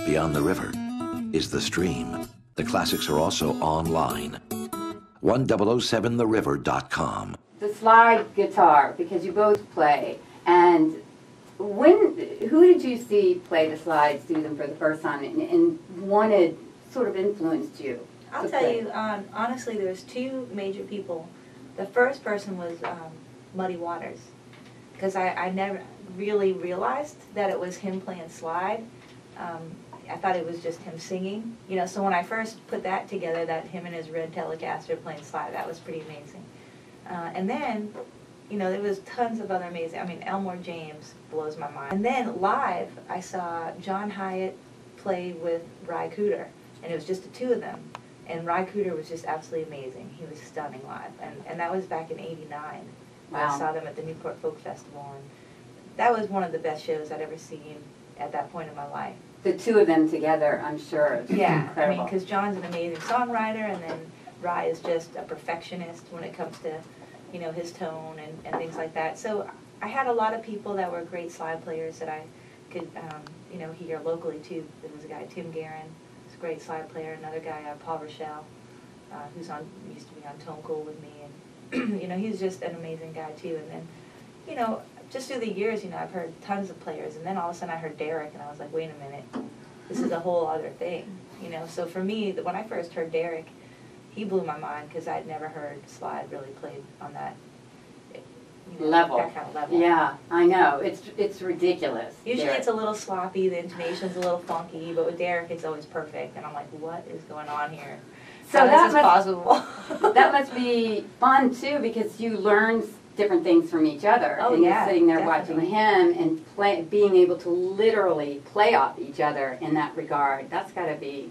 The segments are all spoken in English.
Beyond the river is the stream. The classics are also online. 1007theriver.com. The slide guitar, because you both play, and who did you see play the slides, do them for the first time, and wanted, sort of influenced you? I'll tell you, honestly, there's two major people. The first person was Muddy Waters, because I never really realized that it was him playing slide. I thought it was just him singing, you know, so when I first put that together, that him and his red Telecaster playing slide, that was pretty amazing. And then, you know, there was tons of other amazing, I mean, Elmore James blows my mind. And then live, I saw John Hyatt play with Ry Cooder, and it was just the two of them. And Ry Cooder was just absolutely amazing. He was stunning live. And that was back in '89. Wow. I saw them at the Newport Folk Festival, and that was one of the best shows I'd ever seen at that point in my life. The two of them together, I'm sure. Yeah, Incredible. I mean, because John's an amazing songwriter, and then Ry is just a perfectionist when it comes to, you know, his tone and things like that. So I had a lot of people that were great slide players that I could, you know, hear locally too. There was a guy, Tim Guerin, who's a great slide player. Another guy, Paul Rochelle, who's used to be on Tone Cool with me, and you know, he's just an amazing guy too. And then, you know, just through the years, you know, I've heard tons of players, and then all of a sudden I heard Derek, and I was like, wait a minute, this is a whole other thing, you know. So for me, when I first heard Derek, he blew my mind, because I'd never heard slide really played on that, you know, level. That kind of level. Yeah, I know. It's ridiculous. Usually Derek. it's a little sloppy, the intonation's a little funky, but with Derek it's always perfect, and I'm like, what is going on here? So How that is this possible? That must be fun too, because you learn different things from each other. Oh, and yeah, you're sitting there definitely. watching him and being able to literally play off each other in that regard. That's got to be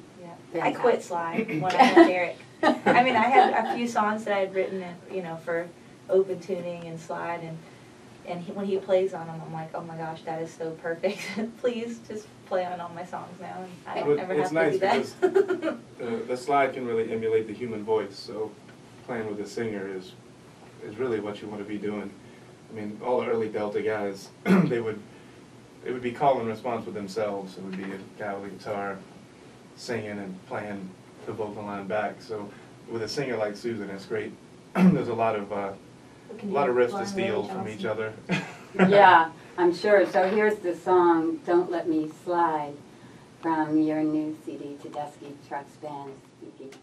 I quit slide when I heard Derek. I mean, I had a few songs that I had written, you know, for open tuning and slide, and when he plays on them, I'm like, oh my gosh, that is so perfect. Please just play on all my songs now, and I don't ever have to do that. It's nice because the slide can really emulate the human voice, so playing with a singer is really what you want to be doing. I mean, all the early Delta guys, they would be call and response with themselves. It would be a guy with a guitar singing and playing the vocal line back. So with a singer like Susan, it's great. There's a lot of riffs to steal from each other. Yeah, I'm sure. So here's the song, Don't Let Me Slide, from your new CD, Tedeschi Trucks Band speaking.